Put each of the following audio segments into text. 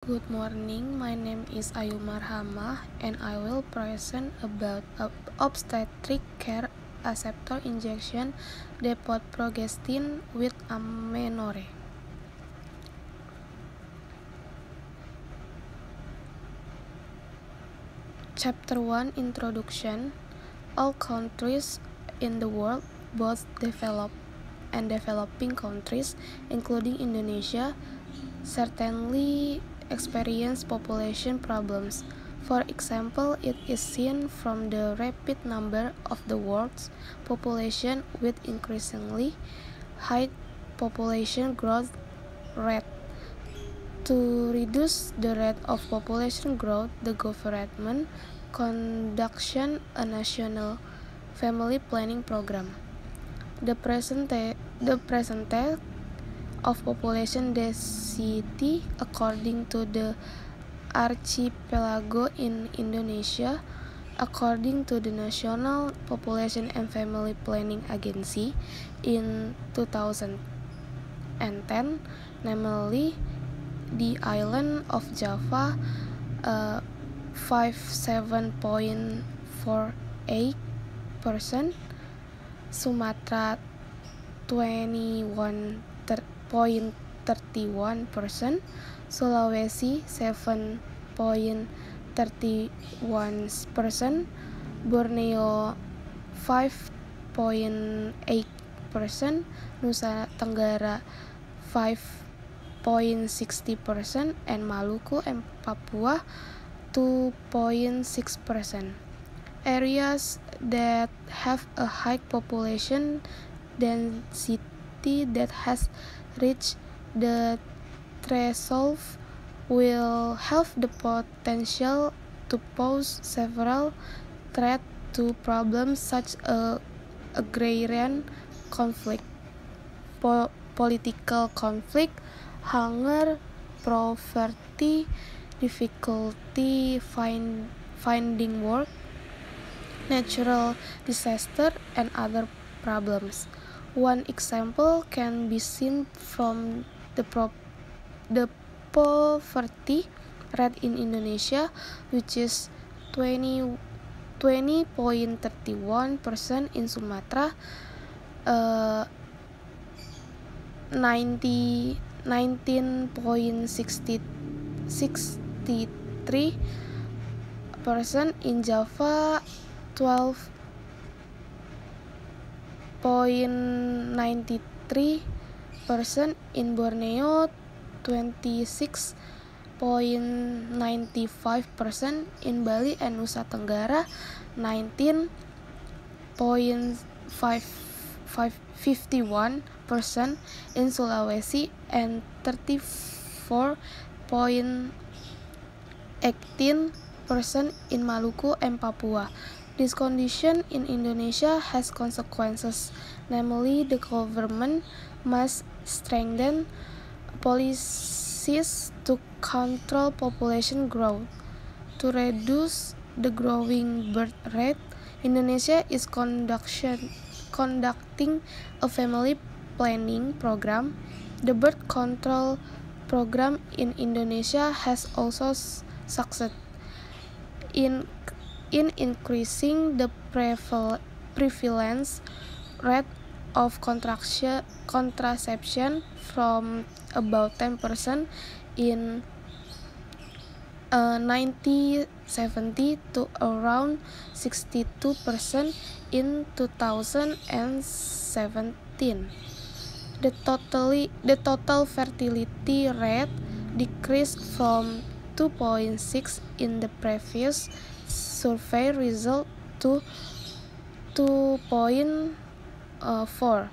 Good morning, my name is Ayu Marhamah and I will present about obstetric care acceptor injection depot progestin with amenorrhea. Chapter 1 Introduction. All countries in the world, both developed and developing countries, including Indonesia, certainly experience population problems. For example, it is seen from the rapid number of the world's population with increasingly high population growth rate. To reduce the rate of population growth, the government conducted a national family planning program. The percentage of population density according to the archipelago in Indonesia, according to the National Population and Family Planning Agency in 2010, namely the island of Java, 57.48%, Sumatra 21.31%, Sulawesi 7.31%, Borneo 5.8%, Nusa Tenggara 5.60%, and Maluku and Papua 2.6%. Areas that have a high population density that has reached the threshold will have the potential to pose several threats to problems such as agrarian conflict, political conflict, hunger, poverty, difficulty finding work, natural disaster, and other problems. One example can be seen from the poverty rate in Indonesia, which is 20.31%, in Sumatra 19.63%, in Java 12.93%, in Borneo 26.95%, in Bali and Nusa Tenggara 19.51%, in Sulawesi and 34.18%, in Maluku and Papua. This condition in Indonesia has consequences, namely the government must strengthen policies to control population growth. To reduce the growing birth rate, Indonesia is conducting a family planning program. The birth control program in Indonesia has also succeeded in increasing the prevalence rate of contraception from about 10% in 1970 to around 62% in 2017. The total fertility rate decreased from 2.6 in the previous survey result to 2.4.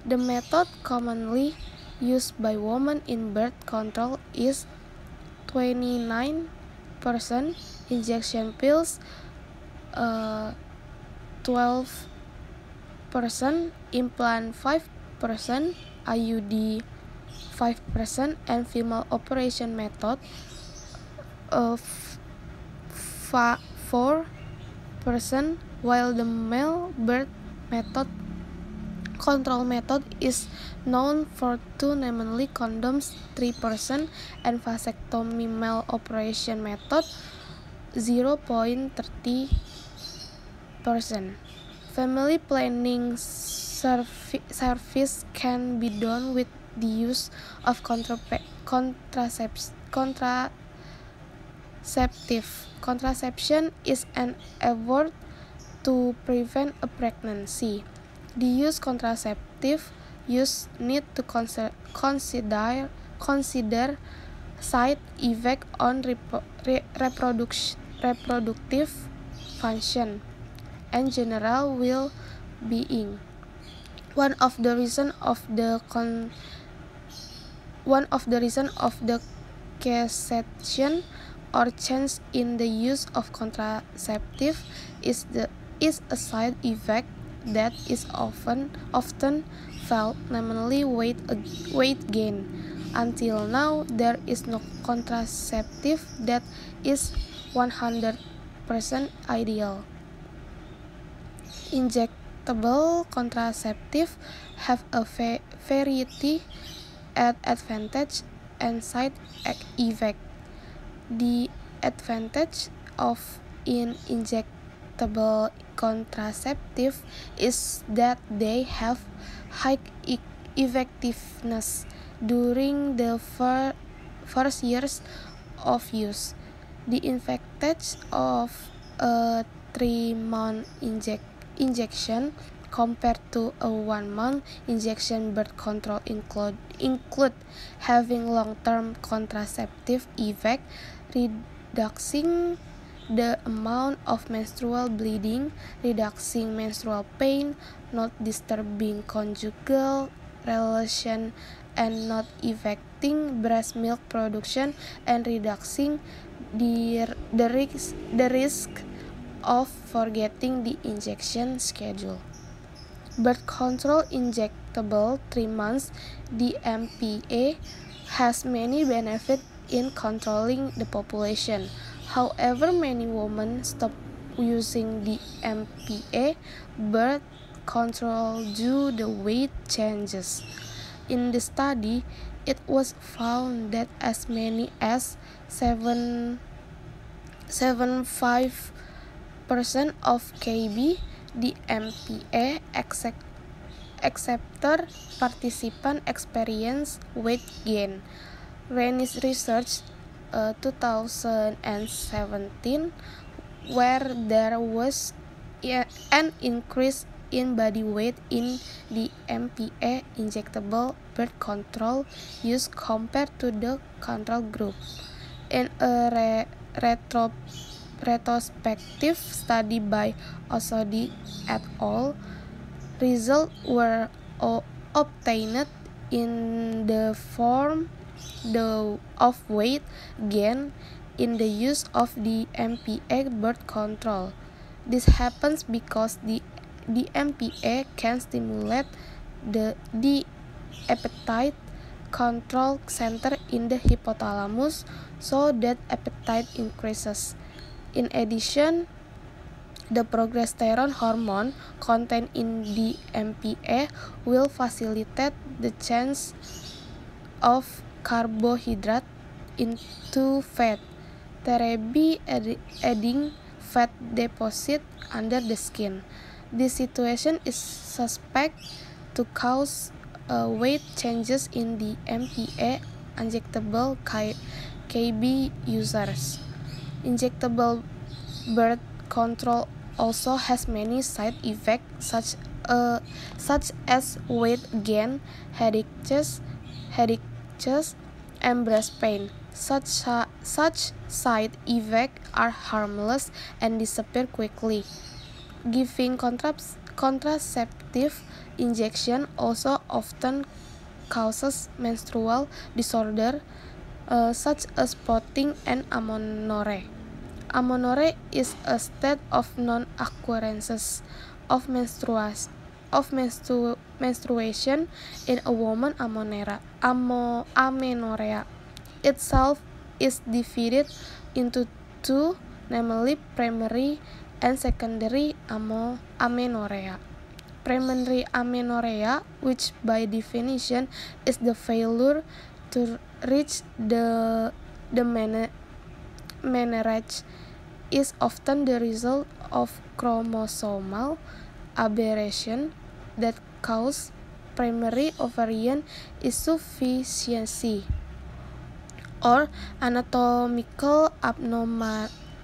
The method commonly used by women in birth control is 29% injection pills, 12% implant, 5% IUD, 5% and female operation method, 4%, while the male birth method control method is known for two, namely condoms 3% and vasectomy male operation method 0.30%. Family planning service can be done with the use of Contraception is an effort to prevent a pregnancy. The use contraceptive use need to consider side effect on reproductive function and general well-being. One of the reasons of the cessation or change in the use of contraceptive is a side effect that is often felt, namely weight gain. Until now, there is no contraceptive that is 100% ideal. Injectable contraceptive have a variety of advantages and side effects. The advantage of injectable contraceptive is that they have high effectiveness during the first years of use. The advantage of a 3-month injection compared to a 1-month injection birth control include having long-term contraceptive effect, reducing the amount of menstrual bleeding, reducing menstrual pain, not disturbing conjugal relation, and not affecting breast milk production, and reducing the risk of forgetting the injection schedule. Birth control injectable 3 months DMPA has many benefits in controlling the population. However, many women stop using DMPA birth control due to weight changes. In the study, it was found that as many as 75% of KB DMPA acceptor participants experience weight gain. Rennie's research 2017, where there was an increase in body weight in the MPA injectable birth control use compared to the control group. In a retrospective study by Osodi et al., results were obtained in the form of weight gain in the use of the MPA birth control. This happens because the MPA can stimulate the appetite control center in the hypothalamus so that appetite increases. In addition, the progesterone hormone contained in the MPA will facilitate the change of carbohydrate into fat, thereby adding fat deposit under the skin. This situation is suspected to cause weight changes in the MPA injectable KB users. Injectable birth control also has many side effects such as weight gain, headaches, and breast pain. Such side effects are harmless and disappear quickly. Giving contraceptive injection also often causes menstrual disorder such as spotting and amenorrhea. Amenorrhea is a state of non-occurrence of menstruation in a woman. Amenorrhea itself is divided into two, namely primary and secondary amenorrhea. primary amenorrhea, which by definition is the failure to reach the menarche, is often the result of chromosomal aberration that cause primary ovarian insufficiency or anatomical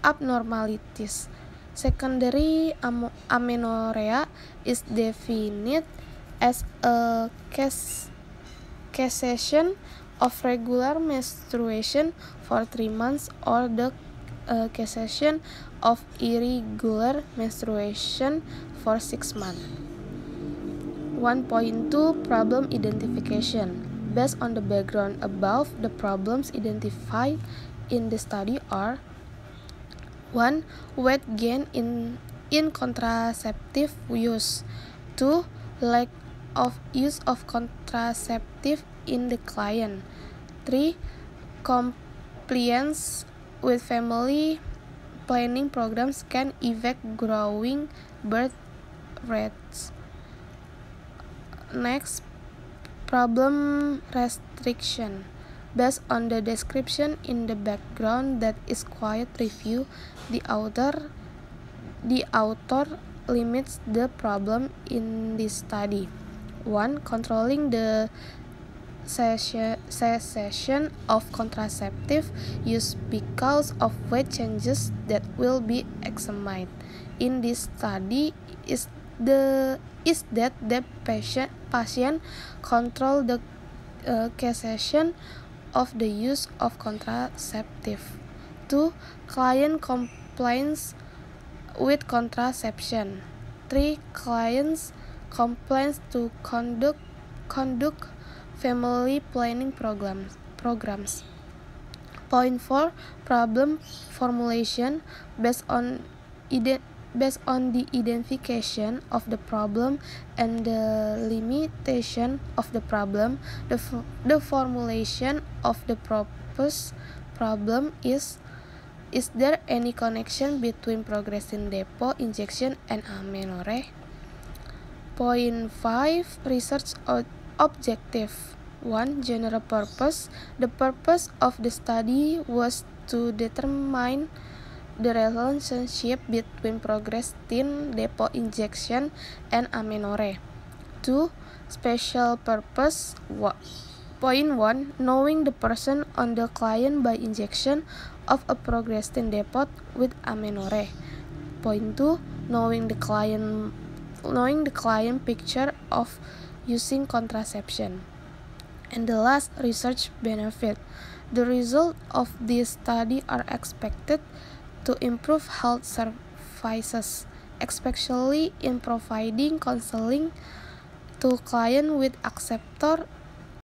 abnormalities. Secondary amenorrhea is defined as a cessation of regular menstruation for 3 months or the cessation of irregular menstruation for 6 months. 1.2 Problem identification. Based on the background above, the problems identified in the study are: 1. Weight gain in contraceptive use. 2. Lack of use of contraceptive in the client. 3. Compliance with family planning programs can affect growing birth rates. Next, problem restriction. Based on the description in the background that is quite review, the author limits the problem in this study. 1. Controlling the cessation of contraceptive use because of weight changes that will be examined in this study is that the patient control the cessation of the use of contraceptive. 2. Client compliance with contraception. 3. Clients compliance to conduct family planning programs. Point 4. Problem formulation. Based on the identification of the problem and the limitation of the problem, the formulation of the proposed problem is there any connection between progestin depot injection and amenorrhea? Point 5. Research objective. 1. General purpose. The purpose of the study was to determine the relationship between progestin depot injection and amenorrhea. 2. Special purpose. Point 1. Knowing the person on the client by injection of a progestin depot with amenorrhea. Point 2. Knowing the client picture of using contraception. And the last, research benefit. The results of this study are expected to improve health services, especially in providing counseling to clients with acceptor